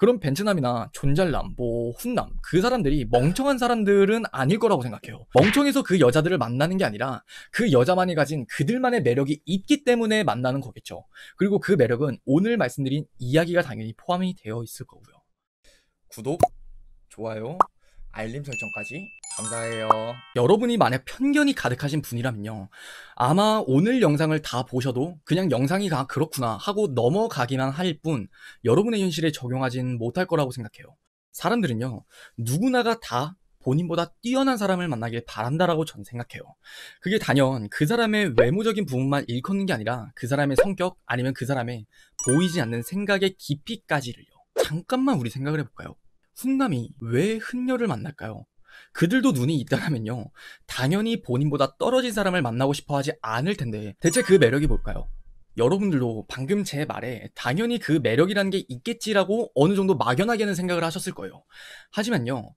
그럼 베트남이나 존잘남, 뭐 훈남 그 사람들이 멍청한 사람들은 아닐 거라고 생각해요. 멍청해서 그 여자들을 만나는 게 아니라 그 여자만이 가진 그들만의 매력이 있기 때문에 만나는 거겠죠. 그리고 그 매력은 오늘 말씀드린 이야기가 당연히 포함이 되어 있을 거고요. 구독, 좋아요, 알림 설정까지 감사해요. 여러분이 만약 편견이 가득하신 분이라면요, 아마 오늘 영상을 다 보셔도 그냥 영상이 그렇구나 하고 넘어가기만 할 뿐 여러분의 현실에 적용하진 못할 거라고 생각해요. 사람들은요, 누구나가 다 본인보다 뛰어난 사람을 만나길 바란다라고 저는 생각해요. 그게 단연 그 사람의 외모적인 부분만 일컫는 게 아니라 그 사람의 성격 아니면 그 사람의 보이지 않는 생각의 깊이까지를요. 잠깐만 우리 생각을 해볼까요? 훈남이 왜 훈녀를 만날까요? 그들도 눈이 있다면요, 당연히 본인보다 떨어진 사람을 만나고 싶어 하지 않을 텐데 대체 그 매력이 뭘까요? 여러분들도 방금 제 말에 당연히 그 매력이라는 게 있겠지라고 어느 정도 막연하게는 생각을 하셨을 거예요. 하지만요,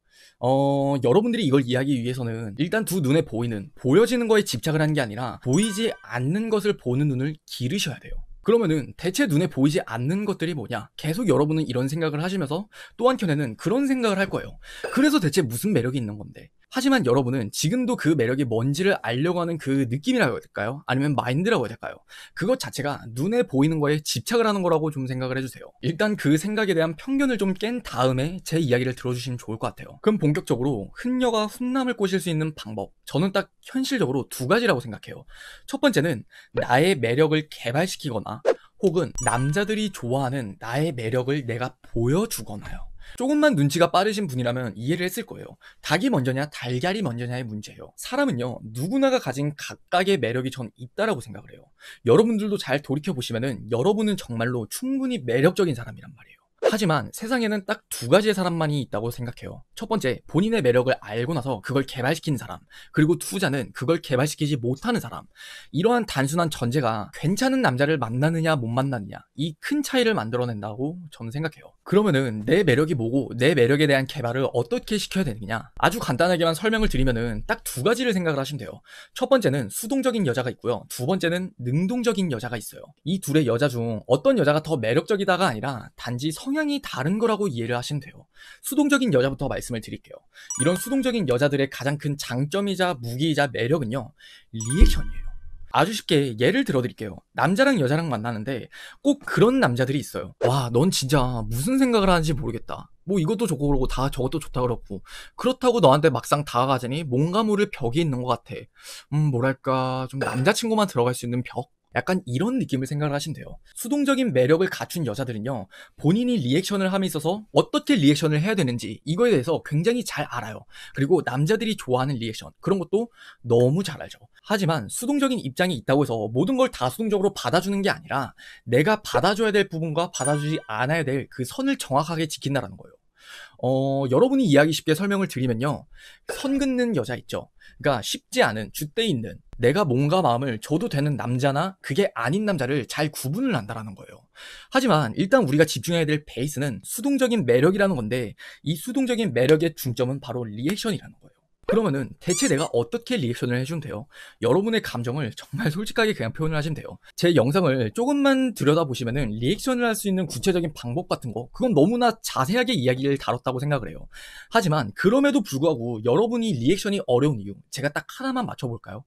여러분들이 이걸 이해하기 위해서는 일단 두 눈에 보여지는 거에 집착을 하는 게 아니라 보이지 않는 것을 보는 눈을 기르셔야 돼요. 그러면은 대체 눈에 보이지 않는 것들이 뭐냐? 계속 여러분은 이런 생각을 하시면서 또 한켠에는 그런 생각을 할 거예요. 그래서 대체 무슨 매력이 있는 건데? 하지만 여러분은 지금도 그 매력이 뭔지를 알려고 하는 그 느낌이라고 해야 될까요? 아니면 마인드라고 해야 될까요? 그것 자체가 눈에 보이는 거에 집착을 하는 거라고 좀 생각을 해주세요. 일단 그 생각에 대한 편견을 좀 깬 다음에 제 이야기를 들어주시면 좋을 것 같아요. 그럼 본격적으로 훈녀가 훈남을 꼬실 수 있는 방법, 저는 딱 현실적으로 두 가지라고 생각해요. 첫 번째는 나의 매력을 개발시키거나 혹은 남자들이 좋아하는 나의 매력을 내가 보여주거나요. 조금만 눈치가 빠르신 분이라면 이해를 했을 거예요. 닭이 먼저냐 달걀이 먼저냐의 문제예요. 사람은요, 누구나가 가진 각각의 매력이 전 있다라고 생각을 해요. 여러분들도 잘 돌이켜보시면은 여러분은 정말로 충분히 매력적인 사람이란 말이에요. 하지만 세상에는 딱 두 가지의 사람만이 있다고 생각해요. 첫 번째, 본인의 매력을 알고 나서 그걸 개발시키는 사람. 그리고 투자는 그걸 개발시키지 못하는 사람. 이러한 단순한 전제가 괜찮은 남자를 만나느냐 못 만나느냐, 이 큰 차이를 만들어낸다고 저는 생각해요. 그러면은 내 매력이 뭐고 내 매력에 대한 개발을 어떻게 시켜야 되느냐, 아주 간단하게만 설명을 드리면은 딱 두 가지를 생각을 하시면 돼요. 첫 번째는 수동적인 여자가 있고요, 두 번째는 능동적인 여자가 있어요. 이 둘의 여자 중 어떤 여자가 더 매력적이다가 아니라 단지 성향이 다른 거라고 이해를 하시면 돼요. 수동적인 여자부터 말씀을 드릴게요. 이런 수동적인 여자들의 가장 큰 장점이자 무기이자 매력은요, 리액션이에요. 아주 쉽게 예를 들어 드릴게요. 남자랑 여자랑 만나는데 꼭 그런 남자들이 있어요. 와, 넌 진짜 무슨 생각을 하는지 모르겠다. 뭐 이것도 좋고 그러고 다 저것도 좋다 그렇고, 그렇다고 너한테 막상 다가가자니 뭔가 모를 벽이 있는 것 같아. 뭐랄까 좀 남자친구만 들어갈 수 있는 벽? 약간 이런 느낌을 생각을 하시면 돼요. 수동적인 매력을 갖춘 여자들은요, 본인이 리액션을 함에 있어서 어떻게 리액션을 해야 되는지 이거에 대해서 굉장히 잘 알아요. 그리고 남자들이 좋아하는 리액션, 그런 것도 너무 잘 알죠. 하지만 수동적인 입장이 있다고 해서 모든 걸 다 수동적으로 받아주는 게 아니라 내가 받아줘야 될 부분과 받아주지 않아야 될 그 선을 정확하게 지킨다라는 거예요. 여러분이 이해하기 쉽게 설명을 드리면요, 선 긋는 여자 있죠. 그러니까 쉽지 않은, 줏대 있는, 내가 뭔가 마음을 줘도 되는 남자나 그게 아닌 남자를 잘 구분을 한다라는 거예요. 하지만 일단 우리가 집중해야 될 베이스는 수동적인 매력이라는 건데, 이 수동적인 매력의 중점은 바로 리액션이라는 거예요. 그러면은 대체 내가 어떻게 리액션을 해주면 돼요? 여러분의 감정을 정말 솔직하게 그냥 표현을 하시면 돼요. 제 영상을 조금만 들여다보시면은 리액션을 할 수 있는 구체적인 방법 같은 거, 그건 너무나 자세하게 이야기를 다뤘다고 생각을 해요. 하지만 그럼에도 불구하고 여러분이 리액션이 어려운 이유, 제가 딱 하나만 맞춰볼까요?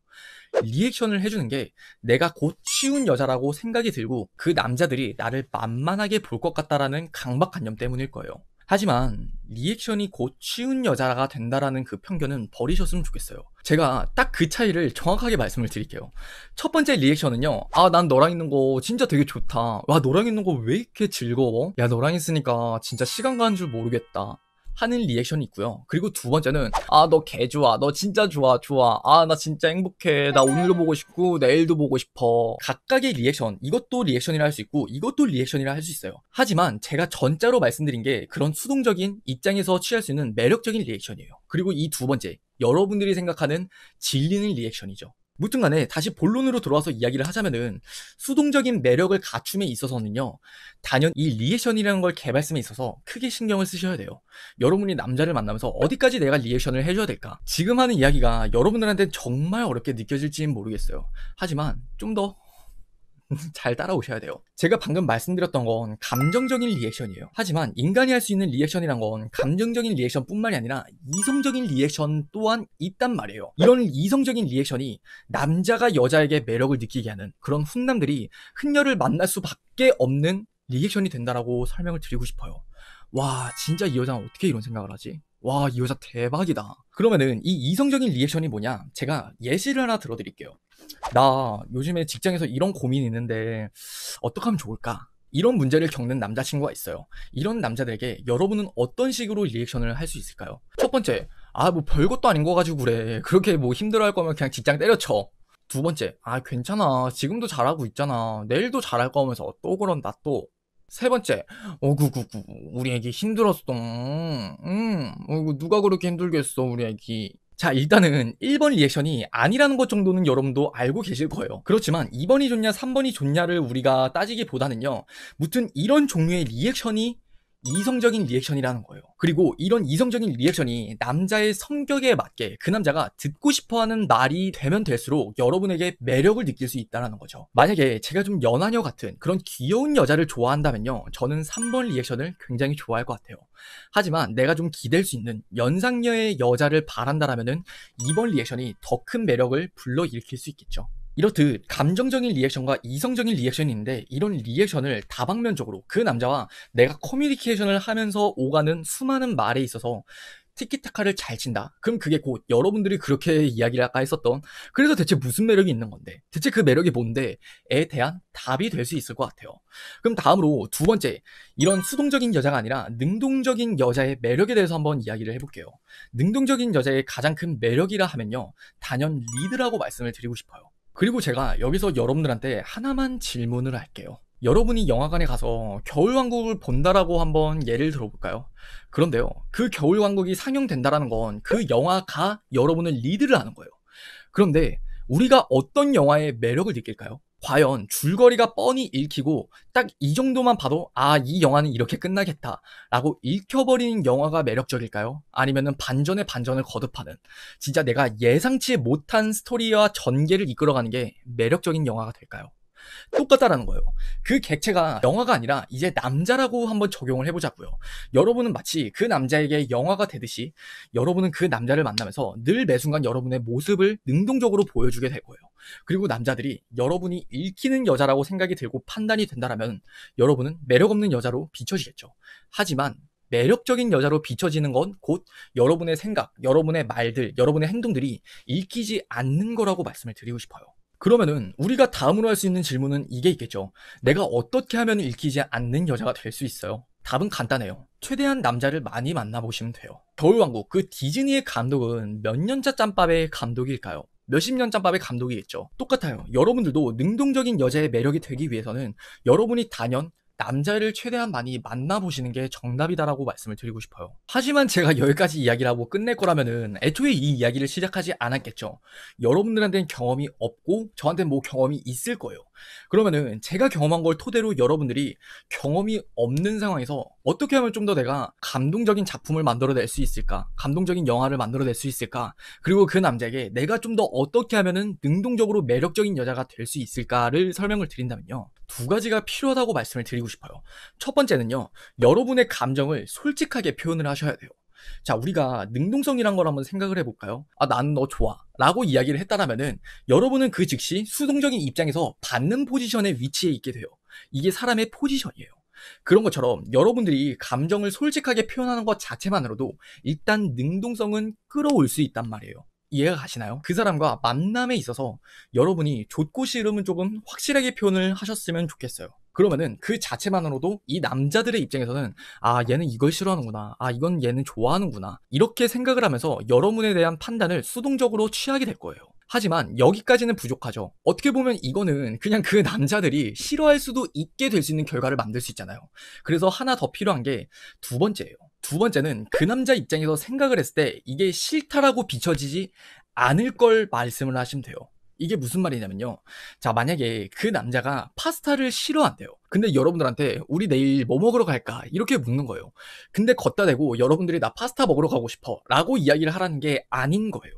리액션을 해주는 게 내가 곧 쉬운 여자라고 생각이 들고 그 남자들이 나를 만만하게 볼 것 같다라는 강박관념 때문일 거예요. 하지만 리액션이 곧 쉬운 여자가 된다라는 그 편견은 버리셨으면 좋겠어요. 제가 딱 그 차이를 정확하게 말씀을 드릴게요. 첫 번째 리액션은요, 아, 난 너랑 있는 거 진짜 되게 좋다. 와, 너랑 있는 거 왜 이렇게 즐거워? 야, 너랑 있으니까 진짜 시간 가는 줄 모르겠다 하는 리액션이 있고요. 그리고 두 번째는, 아, 너 개 좋아. 너 진짜 좋아. 아, 나 진짜 행복해. 나 오늘도 보고 싶고 내일도 보고 싶어. 각각의 리액션, 이것도 리액션이라 할 수 있고 이것도 리액션이라 할 수 있어요. 하지만 제가 전자로 말씀드린 게 그런 수동적인 입장에서 취할 수 있는 매력적인 리액션이에요. 그리고 이 두 번째, 여러분들이 생각하는 질리는 리액션이죠. 무튼간에 다시 본론으로 돌아와서 이야기를 하자면은, 수동적인 매력을 갖춤에 있어서는요, 단연 이 리액션이라는 걸 개발씀에 있어서 크게 신경을 쓰셔야 돼요. 여러분이 남자를 만나면서 어디까지 내가 리액션을 해줘야 될까? 지금 하는 이야기가 여러분들한테 정말 어렵게 느껴질지는 모르겠어요. 하지만 좀 더 잘 따라오셔야 돼요. 제가 방금 말씀드렸던 건 감정적인 리액션이에요. 하지만 인간이 할 수 있는 리액션이란 건 감정적인 리액션뿐만이 아니라 이성적인 리액션 또한 있단 말이에요. 이런 이성적인 리액션이 남자가 여자에게 매력을 느끼게 하는 그런 훈남들이 흔녀를 만날 수밖에 없는 리액션이 된다라고 설명을 드리고 싶어요. 와, 진짜 이 여자는 어떻게 이런 생각을 하지? 와, 이 여자 대박이다. 그러면은 이 이성적인 리액션이 뭐냐? 제가 예시를 하나 들어드릴게요. 나 요즘에 직장에서 이런 고민이 있는데 어떻게 하면 좋을까? 이런 문제를 겪는 남자친구가 있어요. 이런 남자들에게 여러분은 어떤 식으로 리액션을 할 수 있을까요? 첫 번째, 뭐 별것도 아닌 거 가지고 그래. 그렇게 뭐 힘들어할 거면 그냥 직장 때려쳐. 두 번째, 괜찮아. 지금도 잘하고 있잖아. 내일도 잘할 거면서 또 그런다 또. 세 번째, 어구구구, 우리 애기 힘들었어. 누가 그렇게 힘들겠어, 우리 애기. 자, 일단은 1번 리액션이 아니라는 것 정도는 여러분도 알고 계실 거예요. 그렇지만 2번이 좋냐, 3번이 좋냐를 우리가 따지기보다는요, 무튼 이런 종류의 리액션이 이성적인 리액션이라는 거예요. 그리고 이런 이성적인 리액션이 남자의 성격에 맞게 그 남자가 듣고 싶어하는 말이 되면 될수록 여러분에게 매력을 느낄 수 있다는 거죠. 만약에 제가 좀 연하녀 같은 그런 귀여운 여자를 좋아한다면요, 저는 3번 리액션을 굉장히 좋아할 것 같아요. 하지만 내가 좀 기댈 수 있는 연상녀의 여자를 바란다라면은 2번 리액션이 더 큰 매력을 불러일으킬 수 있겠죠. 이렇듯 감정적인 리액션과 이성적인 리액션이 있는데, 이런 리액션을 다방면적으로 그 남자와 내가 커뮤니케이션을 하면서 오가는 수많은 말에 있어서 티키타카를 잘 친다. 그럼 그게 곧 여러분들이 그렇게 이야기를 아까 했었던, 그래서 대체 무슨 매력이 있는 건데, 대체 그 매력이 뭔데 에 대한 답이 될 수 있을 것 같아요. 그럼 다음으로 두 번째, 이런 수동적인 여자가 아니라 능동적인 여자의 매력에 대해서 한번 이야기를 해볼게요. 능동적인 여자의 가장 큰 매력이라 하면요, 단연 리드라고 말씀을 드리고 싶어요. 그리고 제가 여기서 여러분들한테 하나만 질문을 할게요. 여러분이 영화관에 가서 겨울왕국을 본다라고 한번 예를 들어볼까요? 그런데요, 그 겨울왕국이 상영된다라는 건 그 영화가 여러분을 리드를 하는 거예요. 그런데 우리가 어떤 영화의 매력을 느낄까요? 과연 줄거리가 뻔히 읽히고 딱 이 정도만 봐도 이 영화는 이렇게 끝나겠다 라고 읽혀버리는 영화가 매력적일까요? 아니면은 반전에 반전을 거듭하는, 진짜 내가 예상치 못한 스토리와 전개를 이끌어가는 게 매력적인 영화가 될까요? 똑같다라는 거예요. 그 객체가 영화가 아니라 이제 남자라고 한번 적용을 해보자고요. 여러분은 마치 그 남자에게 영화가 되듯이 여러분은 그 남자를 만나면서 늘 매순간 여러분의 모습을 능동적으로 보여주게 될 거예요. 그리고 남자들이 여러분이 읽히는 여자라고 생각이 들고 판단이 된다라면 여러분은 매력없는 여자로 비춰지겠죠. 하지만 매력적인 여자로 비춰지는 건 곧 여러분의 생각, 여러분의 말들, 여러분의 행동들이 읽히지 않는 거라고 말씀을 드리고 싶어요. 그러면은 우리가 다음으로 할 수 있는 질문은 이게 있겠죠. 내가 어떻게 하면 읽히지 않는 여자가 될 수 있어요? 답은 간단해요. 최대한 남자를 많이 만나보시면 돼요. 겨울왕국, 그 디즈니의 감독은 몇 년차 짬밥의 감독일까요? 몇십 년 짬밥의 감독이겠죠. 똑같아요. 여러분들도 능동적인 여자의 매력이 되기 위해서는 여러분이 단연 남자를 최대한 많이 만나보시는 게 정답이다라고 말씀을 드리고 싶어요. 하지만 제가 여기까지 이야기를 하고 끝낼 거라면은 애초에 이 이야기를 시작하지 않았겠죠. 여러분들한테는 경험이 없고 저한테는 뭐 경험이 있을 거예요. 그러면은 제가 경험한 걸 토대로 여러분들이 경험이 없는 상황에서 어떻게 하면 좀 더 내가 감동적인 작품을 만들어낼 수 있을까? 감동적인 영화를 만들어낼 수 있을까? 그리고 그 남자에게 내가 좀 더 어떻게 하면은 능동적으로 매력적인 여자가 될 수 있을까를 설명을 드린다면요, 두 가지가 필요하다고 말씀을 드리고 싶어요. 첫 번째는요, 여러분의 감정을 솔직하게 표현을 하셔야 돼요. 자, 우리가 능동성이란 걸 한번 생각을 해볼까요? 나는 너 좋아 라고 이야기를 했다라면은 여러분은 그 즉시 수동적인 입장에서 받는 포지션에 위치해 있게 돼요. 이게 사람의 포지션이에요. 그런 것처럼 여러분들이 감정을 솔직하게 표현하는 것 자체만으로도 일단 능동성은 끌어올 수 있단 말이에요. 이해가 가시나요? 그 사람과 만남에 있어서 여러분이 좋고 싫음은 조금 확실하게 표현을 하셨으면 좋겠어요. 그러면은 그 자체만으로도 이 남자들의 입장에서는 얘는 이걸 싫어하는구나, 이건 얘는 좋아하는구나, 이렇게 생각을 하면서 여러분에 대한 판단을 수동적으로 취하게 될 거예요. 하지만 여기까지는 부족하죠. 어떻게 보면 이거는 그냥 그 남자들이 싫어할 수도 있게 될 수 있는 결과를 만들 수 있잖아요. 그래서 하나 더 필요한 게 두 번째예요. 두 번째는 그 남자 입장에서 생각을 했을 때 이게 싫다라고 비춰지지 않을 걸 말씀을 하시면 돼요. 이게 무슨 말이냐면요, 자, 만약에 그 남자가 파스타를 싫어한대요. 근데 여러분들한테 우리 내일 뭐 먹으러 갈까? 이렇게 묻는 거예요. 근데 걷다 대고 여러분들이 나 파스타 먹으러 가고 싶어 라고 이야기를 하라는 게 아닌 거예요.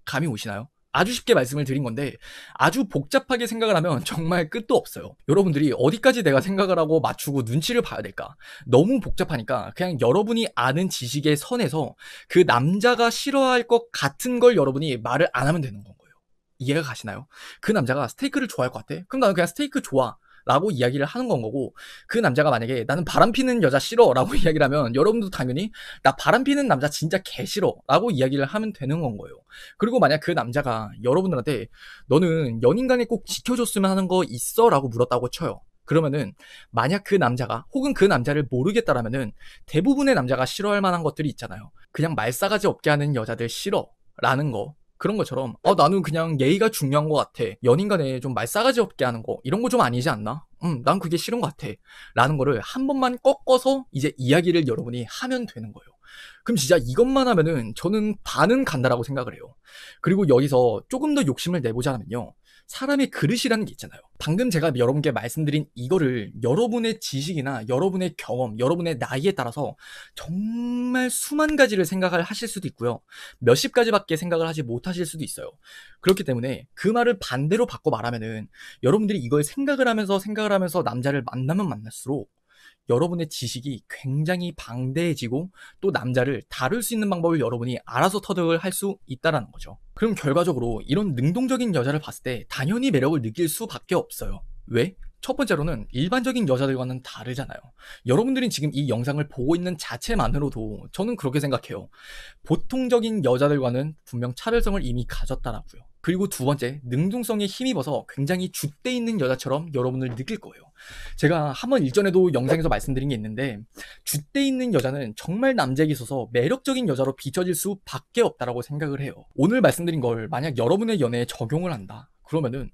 감이 오시나요? 아주 쉽게 말씀을 드린 건데 아주 복잡하게 생각을 하면 정말 끝도 없어요. 여러분들이 어디까지 내가 생각을 하고 맞추고 눈치를 봐야 될까? 너무 복잡하니까 그냥 여러분이 아는 지식의 선에서 그 남자가 싫어할 것 같은 걸 여러분이 말을 안 하면 되는 거예요. 이해가 가시나요? 그 남자가 스테이크를 좋아할 것 같아? 그럼 나는 그냥 스테이크 좋아 라고 이야기를 하는 건 거고, 그 남자가 만약에 나는 바람피는 여자 싫어 라고 이야기를 하면 여러분도 당연히 나 바람피는 남자 진짜 개 싫어 라고 이야기를 하면 되는 건 거예요. 그리고 만약 그 남자가 여러분들한테 너는 연인 간에 꼭 지켜줬으면 하는 거 있어? 라고 물었다고 쳐요. 그러면은 만약 그 남자가 혹은 그 남자를 모르겠다라면은 대부분의 남자가 싫어할 만한 것들이 있잖아요. 그냥 말싸가지 없게 하는 여자들 싫어 라는 거, 그런 것처럼 나는 그냥 예의가 중요한 것 같아, 연인 간에 좀 말싸가지 없게 하는 거 이런 거 좀 아니지 않나? 난 그게 싫은 것 같아 라는 거를 한 번만 꺾어서 이제 이야기를 여러분이 하면 되는 거예요. 그럼 진짜 이것만 하면은 저는 반은 간다라고 생각을 해요. 그리고 여기서 조금 더 욕심을 내보자면요, 사람의 그릇이라는 게 있잖아요. 방금 제가 여러분께 말씀드린 이거를 여러분의 지식이나 여러분의 경험, 여러분의 나이에 따라서 정말 수만 가지를 생각을 하실 수도 있고요, 몇십 가지밖에 생각을 하지 못하실 수도 있어요. 그렇기 때문에 그 말을 반대로 바꿔 말하면은 여러분들이 이걸 생각을 하면서 남자를 만나면 만날수록 여러분의 지식이 굉장히 방대해지고 또 남자를 다룰 수 있는 방법을 여러분이 알아서 터득을 할 수 있다는 거죠. 그럼 결과적으로 이런 능동적인 여자를 봤을 때 당연히 매력을 느낄 수밖에 없어요. 왜? 첫 번째로는 일반적인 여자들과는 다르잖아요. 여러분들이 지금 이 영상을 보고 있는 자체만으로도 저는 그렇게 생각해요. 보통적인 여자들과는 분명 차별성을 이미 가졌다라고요. 그리고 두 번째, 능동성에 힘입어서 굉장히 줏대 있는 여자처럼 여러분을 느낄 거예요. 제가 한번 일전에도 영상에서 말씀드린 게 있는데, 줏대 있는 여자는 정말 남자에게 있어서 매력적인 여자로 비춰질 수밖에 없다라고 생각을 해요. 오늘 말씀드린 걸 만약 여러분의 연애에 적용을 한다 그러면은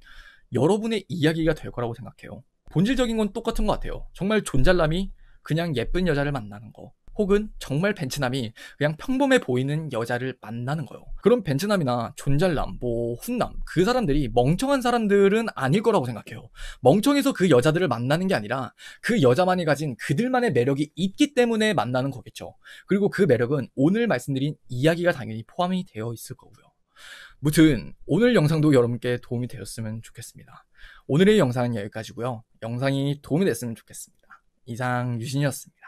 여러분의 이야기가 될 거라고 생각해요. 본질적인 건 똑같은 것 같아요. 정말 존잘남이 그냥 예쁜 여자를 만나는 거, 혹은 정말 벤츠남이 그냥 평범해 보이는 여자를 만나는 거예요. 그럼 벤츠남이나 존잘남, 훈남, 그 사람들이 멍청한 사람들은 아닐 거라고 생각해요. 멍청해서 그 여자들을 만나는 게 아니라 그 여자만이 가진 그들만의 매력이 있기 때문에 만나는 거겠죠. 그리고 그 매력은 오늘 말씀드린 이야기가 당연히 포함이 되어 있을 거고요. 무튼 오늘 영상도 여러분께 도움이 되었으면 좋겠습니다. 오늘의 영상은 여기까지고요. 영상이 도움이 됐으면 좋겠습니다. 이상 유진이었습니다.